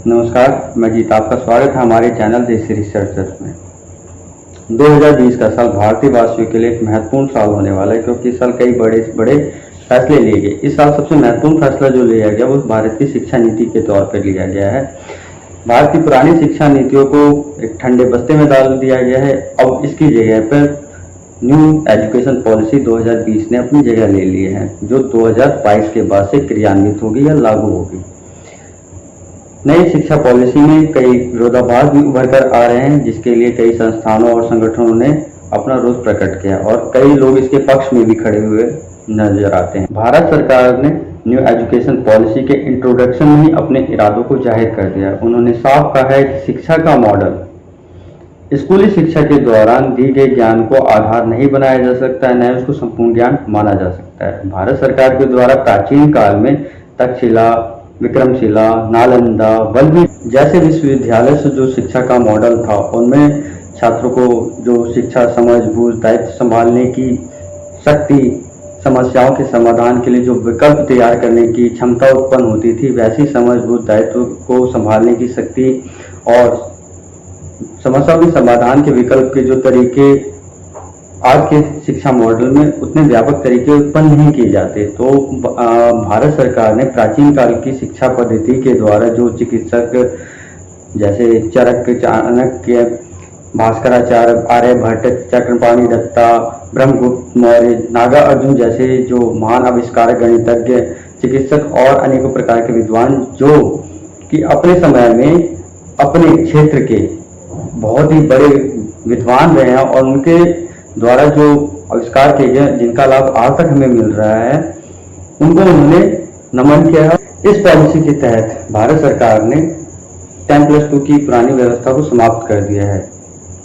नमस्कार, मैं जीत आपका स्वागत है हमारे चैनल देसी रिसर्चर्स में। 2020 का साल भारतीय वासियों के लिए एक महत्वपूर्ण साल होने वाला है, क्योंकि इस साल कई बड़े बड़े फैसले लिए गए। इस साल सबसे महत्वपूर्ण फैसला जो लिया गया वो भारत की शिक्षा नीति के तौर पर लिया गया है। भारत की पुरानी शिक्षा नीतियों को एक ठंडे बस्ते में डाल दिया गया है। अब इसकी जगह पर न्यू एजुकेशन पॉलिसी 2020 ने अपनी जगह ले ली है, जो 2022 के बाद से क्रियान्वित होगी या लागू होगी। नई शिक्षा पॉलिसी में कई विरोधाभास भी उभर कर आ रहे हैं, जिसके लिए कई संस्थानों और संगठनों ने अपना रोष प्रकट किया और कई लोग इसके पक्ष में भी खड़े हुए नजर आते हैं। भारत सरकार ने न्यू एजुकेशन पॉलिसी के इंट्रोडक्शन में ही अपने इरादों को जाहिर कर दिया। उन्होंने साफ कहा है कि शिक्षा का मॉडल स्कूली शिक्षा के दौरान दी गए ज्ञान को आधार नहीं बनाया जा सकता है, न उसको संपूर्ण ज्ञान माना जा सकता है। भारत सरकार के द्वारा प्राचीन काल में तक्षशिला, विक्रमशिला, नालंदा, वल्लभी जैसे विश्वविद्यालय से जो शिक्षा का मॉडल था, उनमें छात्रों को जो शिक्षा, समझ, बूझ, दायित्व संभालने की शक्ति, समस्याओं के समाधान के लिए जो विकल्प तैयार करने की क्षमता उत्पन्न होती थी, वैसी समझ, बूझ, दायित्व को संभालने की शक्ति और समस्याओं के समाधान के विकल्प के जो तरीके आज के शिक्षा मॉडल में उतने व्यापक तरीके उत्पन्न नहीं किए जाते। तो भारत सरकार ने प्राचीन काल की शिक्षा पद्धति के द्वारा जो चिकित्सक जैसे चरक, चाणक्य, भास्कराचार्य, आर्यभट्ट, चक्रपाणि दत्ता, ब्रह्मगुप्त मौर्य, नागा अर्जुन जैसे जो महान आविष्कारक, गणितज्ञ, चिकित्सक और अनेकों प्रकार के विद्वान जो कि अपने समय में अपने क्षेत्र के बहुत ही बड़े विद्वान रहे हैं और उनके द्वारा जो आविष्कार किए गए जिनका लाभ आज तक हमें मिल रहा है, उनको उन्होंने नमन किया है। इस पॉलिसी के तहत भारत सरकार ने 10+2 की पुरानी व्यवस्था को समाप्त कर दिया है।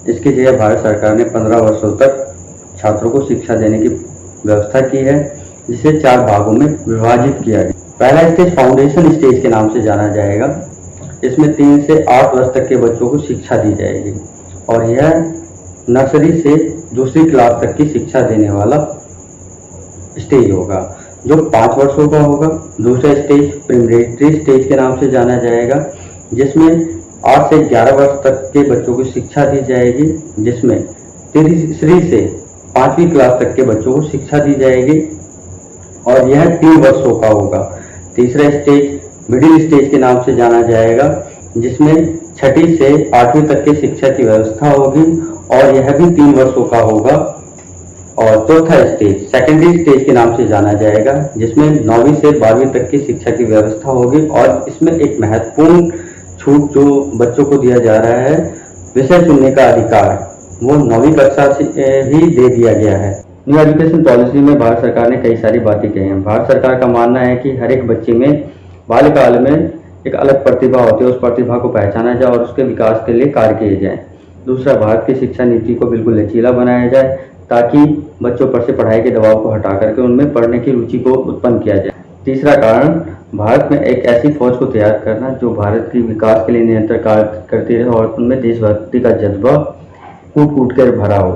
इसकी जगह भारत सरकार ने 15 वर्षों तक छात्रों को शिक्षा देने की व्यवस्था की है, जिसे 4 भागों में विभाजित किया गया। पहला स्टेज फाउंडेशन स्टेज के नाम से जाना जाएगा। इसमें 3 से 8 वर्ष तक के बच्चों को शिक्षा दी जाएगी और यह नर्सरी से दूसरी क्लास तक की शिक्षा देने वाला स्टेज होगा, जो 5 वर्षों का होगा। दूसरा स्टेज प्रीमेट्री स्टेज के नाम से जाना जाएगा, जिसमें 8 से 11 वर्ष तक के बच्चों को शिक्षा दी जाएगी, जिसमें तीसरी से 5वीं क्लास तक के बच्चों को शिक्षा दी जाएगी और यह 3 वर्षों का होगा। तीसरा स्टेज मिडिल स्टेज के नाम से जाना जाएगा, जिसमें 6ठी से 8वीं तक की शिक्षा की व्यवस्था होगी और यह भी 3 वर्षों का होगा। और चौथा स्टेज सेकेंडरी स्टेज के नाम से जाना जाएगा, जिसमें 9वीं से 12वीं तक की शिक्षा की व्यवस्था होगी और इसमें एक महत्वपूर्ण छूट जो बच्चों को दिया जा रहा है, विषय चुनने का अधिकार, वो 9वीं कक्षा से ही दे दिया गया है। न्यू एजुकेशन पॉलिसी में भारत सरकार ने कई सारी बातें कही हैं। भारत सरकार का मानना है कि हर एक बच्चे में बाल्यकाल में एक अलग प्रतिभा होती है, उस प्रतिभा को पहचाना जाए और उसके विकास के लिए कार्य किए जाए। दूसरा, भारत की शिक्षा नीति को बिल्कुल लचीला बनाया जाए, ताकि बच्चों पर से पढ़ाई के दबाव को हटा करके उनमें पढ़ने की रुचि को उत्पन्न किया जाए। तीसरा कारण, भारत में एक ऐसी फौज को तैयार करना जो भारत की विकास के लिए निरंतर कार्य करती रहे और उनमें देशभक्ति का जज्बा कूट कूट कर भरा हो।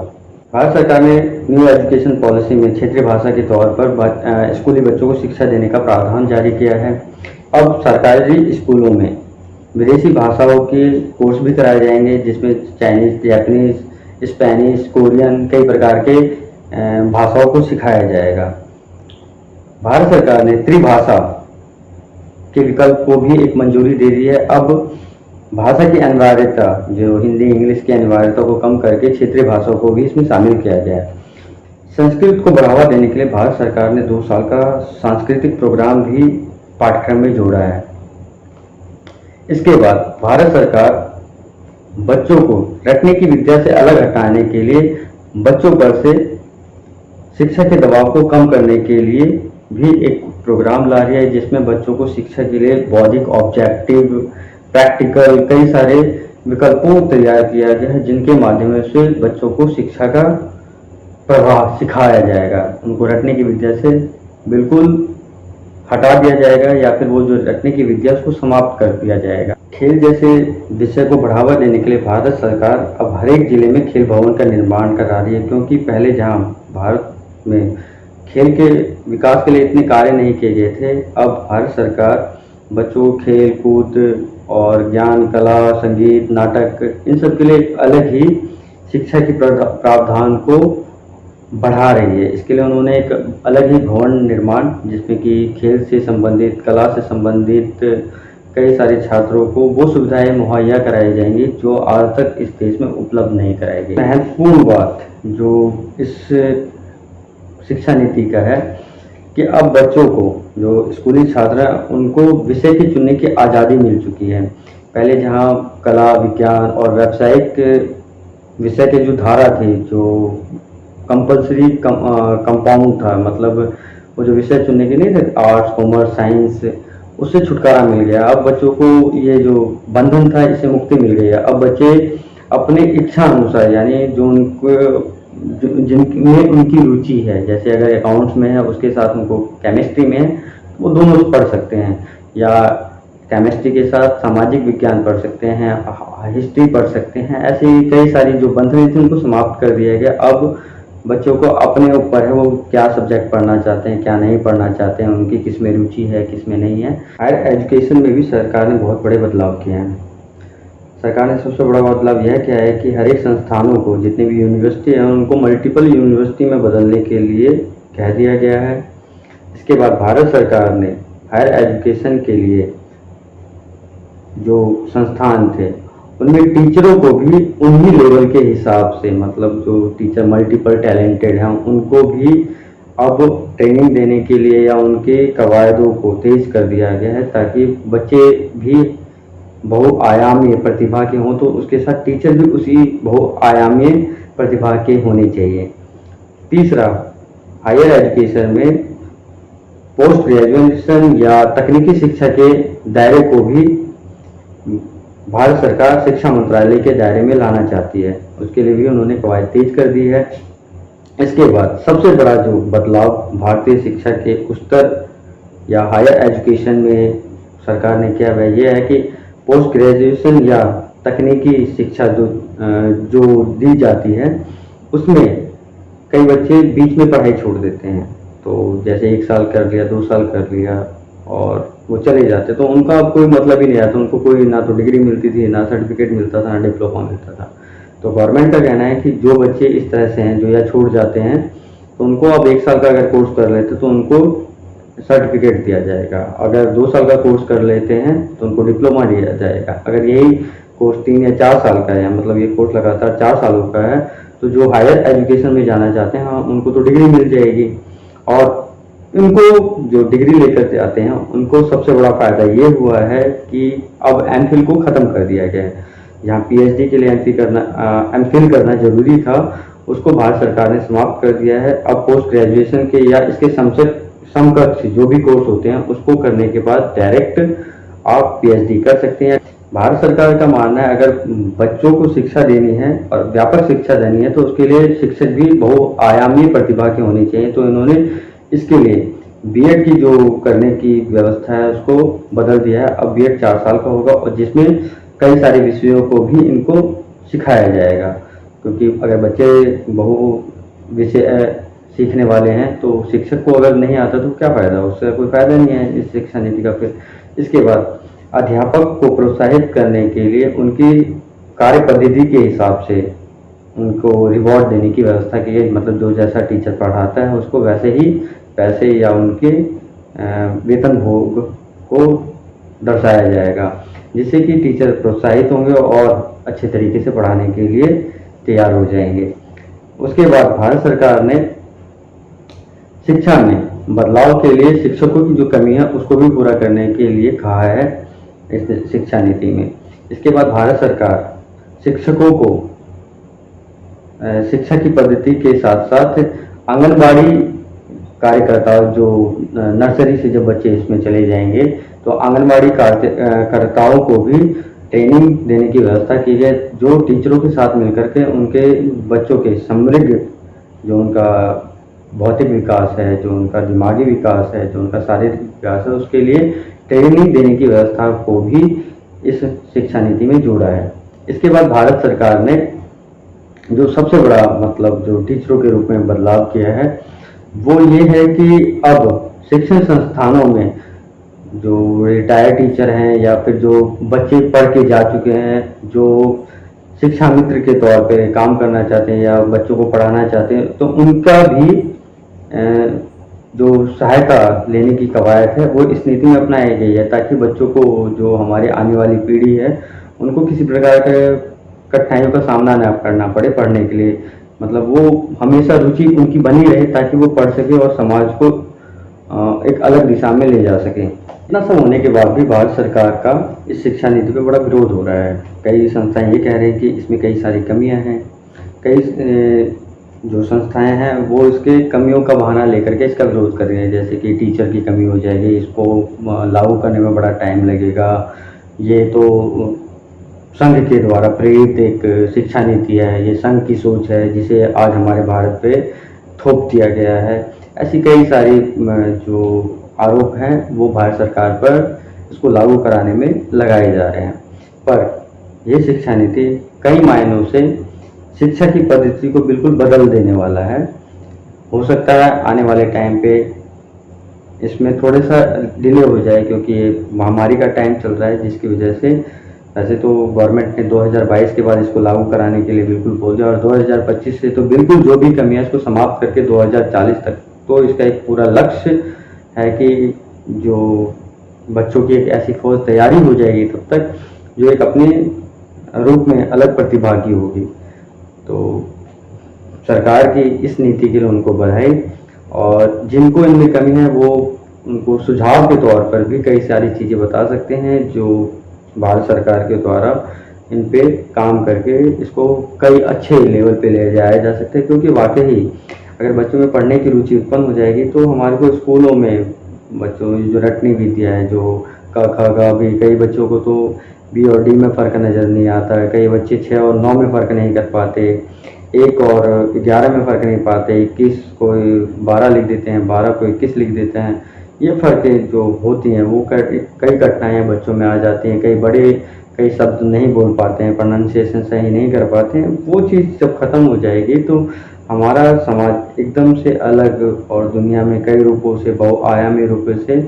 भारत सरकार ने न्यू एजुकेशन पॉलिसी में क्षेत्रीय भाषा के तौर पर स्कूली बच्चों को शिक्षा देने का प्रावधान जारी किया है। अब सरकारी स्कूलों में विदेशी भाषाओं के कोर्स भी कराए जाएंगे, जिसमें चाइनीज, जापानीज, स्पेनिश, कोरियन, कई प्रकार के भाषाओं को सिखाया जाएगा। भारत सरकार ने त्रिभाषा के विकल्प को भी एक मंजूरी दे दी है। अब भाषा की अनिवार्यता, जो हिंदी, इंग्लिश की अनिवार्यता को कम करके क्षेत्रीय भाषाओं को भी इसमें शामिल किया गया है। संस्कृत को बढ़ावा देने के लिए भारत सरकार ने 2 साल का सांस्कृतिक प्रोग्राम भी पाठ्यक्रम में जोड़ा है। इसके बाद भारत सरकार बच्चों को रटने की विद्या से अलग हटाने के लिए बच्चों पर से शिक्षा के दबाव को कम करने के लिए भी एक प्रोग्राम ला रही है, जिसमें बच्चों को शिक्षा के लिए बौद्धिक, ऑब्जेक्टिव, प्रैक्टिकल कई सारे विकल्पों तैयार किया गया है, जिनके माध्यम से बच्चों को शिक्षा का प्रभाव सिखाया जाएगा। उनको रटने की विद्या से बिल्कुल हटा दिया जाएगा या फिर वो जो रटने की विद्या उसको समाप्त कर दिया जाएगा। खेल जैसे विषय को बढ़ावा देने के लिए भारत सरकार अब हर एक जिले में खेल भवन का निर्माण करा रही है, क्योंकि पहले जहां भारत में खेल के विकास के लिए इतने कार्य नहीं किए गए थे, अब भारत सरकार बच्चों को खेल कूद और ज्ञान, कला, संगीत, नाटक, इन सब के लिए एक अलग ही शिक्षा की प्रावधान को बढ़ा रही है। इसके लिए उन्होंने एक अलग ही भवन निर्माण, जिसमें कि खेल से संबंधित, कला से संबंधित कई सारे छात्रों को वो सुविधाएं मुहैया कराई जाएंगी जो आज तक इस देश में उपलब्ध नहीं कराई गई। महत्वपूर्ण बात जो इस शिक्षा नीति का है कि अब बच्चों को, जो स्कूली छात्र हैं, उनको विषय की चुनने की आज़ादी मिल चुकी है। पहले जहां कला, विज्ञान और व्यावसायिक विषय के जो धारा थी, जो कंपलसरी कंपाउंड था, मतलब वो जो विषय चुनने के नहीं थे, आर्ट्स, कॉमर्स, साइंस, उससे छुटकारा मिल गया। अब बच्चों को ये जो बंधन था, इससे मुक्ति मिल गई है। अब बच्चे अपने इच्छा अनुसार, यानी जो उनको जिनमें उनकी रुचि है, जैसे अगर अकाउंट्स में है उसके साथ उनको केमिस्ट्री में है, तो वो दोनों पढ़ सकते हैं, या केमिस्ट्री के साथ सामाजिक विज्ञान पढ़ सकते हैं, हिस्ट्री पढ़ सकते हैं। ऐसी कई सारी जो बंधन थी उनको समाप्त कर दिया गया। अब बच्चों को अपने ऊपर है वो क्या सब्जेक्ट पढ़ना चाहते हैं, क्या नहीं पढ़ना चाहते हैं, उनकी किस में रुचि है, किस में नहीं है। हायर एजुकेशन में भी सरकार ने बहुत बड़े बदलाव किए हैं। सरकार ने सबसे बड़ा बदलाव यह किया है कि हर एक संस्थानों को, जितनी भी यूनिवर्सिटी हैं, उनको मल्टीपल यूनिवर्सिटी में बदलने के लिए कह दिया गया है। इसके बाद भारत सरकार ने हायर एजुकेशन के लिए जो संस्थान थे उनमें टीचरों को भी उन्हीं लेवल के हिसाब से, मतलब जो टीचर मल्टीपल टैलेंटेड हैं, उनको भी अब ट्रेनिंग देने के लिए या उनके कवायदों को तेज कर दिया गया है, ताकि बच्चे भी बहुआयामी प्रतिभा के हों, तो उसके साथ टीचर भी उसी बहुआयामी प्रतिभा के होने चाहिए। तीसरा, हायर एजुकेशन में पोस्ट ग्रेजुएशन या तकनीकी शिक्षा के दायरे को भी भारत सरकार शिक्षा मंत्रालय के दायरे में लाना चाहती है। उसके लिए भी उन्होंने कवायद तेज कर दी है। इसके बाद सबसे बड़ा जो बदलाव भारतीय शिक्षा के उच्चतर या हायर एजुकेशन में सरकार ने किया वह यह है कि पोस्ट ग्रेजुएशन या तकनीकी शिक्षा जो दी जाती है, उसमें कई बच्चे बीच में पढ़ाई छोड़ देते हैं। तो जैसे 1 साल कर लिया, 2 साल कर लिया और वो चले जाते, तो उनका अब कोई मतलब ही नहीं आता। उनको कोई ना तो डिग्री मिलती थी, ना सर्टिफिकेट मिलता था, ना डिप्लोमा मिलता था। तो गवर्नमेंट का कहना है कि जो बच्चे इस तरह से हैं, जो या छूट जाते हैं, तो उनको अब 1 साल का अगर कोर्स कर लेते तो उनको सर्टिफिकेट दिया जाएगा। अगर 2 साल का कोर्स कर लेते हैं तो उनको डिप्लोमा दिया जाएगा। अगर यही कोर्स 3 या 4 साल का है, मतलब ये कोर्स लगातार 4 सालों का है, तो जो हायर एजुकेशन में जाना चाहते हैं उनको तो डिग्री मिल जाएगी। और इनको जो डिग्री लेकर जाते हैं उनको सबसे बड़ा फायदा ये हुआ है कि अब एमफिल को ख़त्म कर दिया गया है। जहाँ पीएचडी के लिए एमफिल करना जरूरी था, उसको भारत सरकार ने समाप्त कर दिया है। अब पोस्ट ग्रेजुएशन के या इसके समकक्ष जो भी कोर्स होते हैं उसको करने के बाद डायरेक्ट आप पीएचडी कर सकते हैं। भारत सरकार का मानना है अगर बच्चों को शिक्षा देनी है और व्यापक शिक्षा देनी है तो उसके लिए शिक्षक भी बहुआयामी प्रतिभा के होने चाहिए। तो इन्होंने इसके लिए बीएड की जो करने की व्यवस्था है उसको बदल दिया है। अब बीएड 4 साल का होगा और जिसमें कई सारे विषयों को भी इनको सिखाया जाएगा, क्योंकि अगर बच्चे बहु विषय सीखने वाले हैं तो शिक्षक को अगर नहीं आता तो क्या फ़ायदा, उससे कोई फ़ायदा नहीं है इस शिक्षा नीति का। फिर इसके बाद अध्यापक को प्रोत्साहित करने के लिए उनकी कार्य पद्धति के हिसाब से उनको रिवॉर्ड देने की व्यवस्था की है। मतलब जो जैसा टीचर पढ़ाता है उसको वैसे ही पैसे या उनके वेतन भोग को दर्शाया जाएगा, जिससे कि टीचर प्रोत्साहित होंगे और अच्छे तरीके से पढ़ाने के लिए तैयार हो जाएंगे। उसके बाद भारत सरकार ने शिक्षा में बदलाव के लिए शिक्षकों की जो कमी है उसको भी पूरा करने के लिए कहा है इस शिक्षा नीति में। इसके बाद भारत सरकार शिक्षकों को शिक्षा की पद्धति के साथ साथ आंगनबाड़ी कार्यकर्ता, जो नर्सरी से जब बच्चे इसमें चले जाएंगे तो आंगनबाड़ी कार्यकर्ताओं को भी ट्रेनिंग देने की व्यवस्था की है, जो टीचरों के साथ मिलकर के उनके बच्चों के समृद्ध जो उनका भौतिक विकास है, जो उनका दिमागी विकास है, जो उनका शारीरिक विकास है, उसके लिए ट्रेनिंग देने की व्यवस्था को भी इस शिक्षा नीति में जोड़ा है। इसके बाद भारत सरकार ने जो सबसे बड़ा मतलब जो टीचरों के रूप में बदलाव किया है वो ये है कि अब शिक्षण संस्थानों में जो रिटायर्ड टीचर हैं या फिर जो बच्चे पढ़ के जा चुके हैं, जो शिक्षा मित्र के तौर पे काम करना चाहते हैं या बच्चों को पढ़ाना चाहते हैं, तो उनका भी जो सहायता लेने की कवायद है वो इस नीति में अपनाई गई है, ताकि बच्चों को, जो हमारे आने वाली पीढ़ी है, उनको किसी प्रकार के कठिनाइयों का सामना न करना पड़े पढ़ने के लिए। मतलब वो हमेशा रुचि उनकी बनी रहे ताकि वो पढ़ सके और समाज को एक अलग दिशा में ले जा सके। इतना सब होने के बाद भी भारत सरकार का इस शिक्षा नीति पे बड़ा विरोध हो रहा है। कई संस्थाएं ये कह रहे हैं कि इसमें कई सारी कमियां हैं। कई जो संस्थाएं हैं वो इसके कमियों का बहाना लेकर के इसका विरोध कर रही हैं, जैसे कि टीचर की कमी हो जाएगी, इसको लागू करने में बड़ा टाइम लगेगा, ये तो संघ के द्वारा प्रेरित एक शिक्षा नीति है, ये संघ की सोच है जिसे आज हमारे भारत पे थोप दिया गया है। ऐसी कई सारी जो आरोप हैं वो भारत सरकार पर इसको लागू कराने में लगाए जा रहे हैं। पर यह शिक्षा नीति कई मायनों से शिक्षा की पद्धति को बिल्कुल बदल देने वाला है। हो सकता है आने वाले टाइम पे इसमें थोड़ा सा डिले हो जाए, क्योंकि ये महामारी का टाइम चल रहा है, जिसकी वजह से वैसे तो गवर्नमेंट ने 2022 के बाद इसको लागू कराने के लिए बिल्कुल बोल दिया, और 2025 से तो बिल्कुल जो भी कमियां इसको समाप्त करके 2040 तक तो इसका एक पूरा लक्ष्य है कि जो बच्चों की एक ऐसी फौज तैयारी हो जाएगी तब तक जो एक अपने रूप में अलग प्रतिभागी होगी। तो सरकार की इस नीति के लिए उनको बधाई, और जिनको इनमें कमी है वो उनको सुझाव के तौर पर भी कई सारी चीज़ें बता सकते हैं जो भारत सरकार के द्वारा इन पे काम करके इसको कई अच्छे लेवल पे ले जाया जा सकता है। क्योंकि वाकई अगर बच्चों में पढ़ने की रुचि उत्पन्न हो जाएगी तो हमारे को स्कूलों में बच्चों जो रटनी विद्या है, जो क ख ग भी, कई बच्चों को तो बी और डी में फ़र्क नज़र नहीं आता है, कई बच्चे 6 और 9 में फ़र्क नहीं कर पाते, 1 और 11 में फ़र्क नहीं पाते, 21 कोई 12 लिख देते हैं, 12 को 21 लिख देते हैं। ये फ़र्कें जो होती हैं वो कई कठिनाइयाँ बच्चों में आ जाती हैं। कई शब्द नहीं बोल पाते हैं, प्रोनाउंसिएशन सही नहीं कर पाते हैं। वो चीज़ जब ख़त्म हो जाएगी तो हमारा समाज एकदम से अलग और दुनिया में कई रूपों से, बहुआयामी रूपों से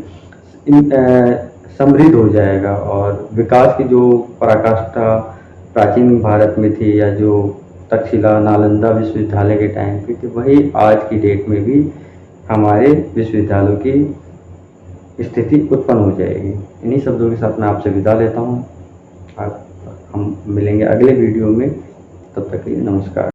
समृद्ध हो जाएगा, और विकास की जो पराकाष्ठा प्राचीन भारत में थी या जो तक्षशिला नालंदा विश्वविद्यालय के टाइम पे थी, वही आज की डेट में भी हमारे विश्वविद्यालयों की स्थिति उत्पन्न हो जाएगी। इन्हीं शब्दों के साथ मैं आपसे विदा लेता हूँ। हम मिलेंगे अगले वीडियो में, तब तक के लिए नमस्कार।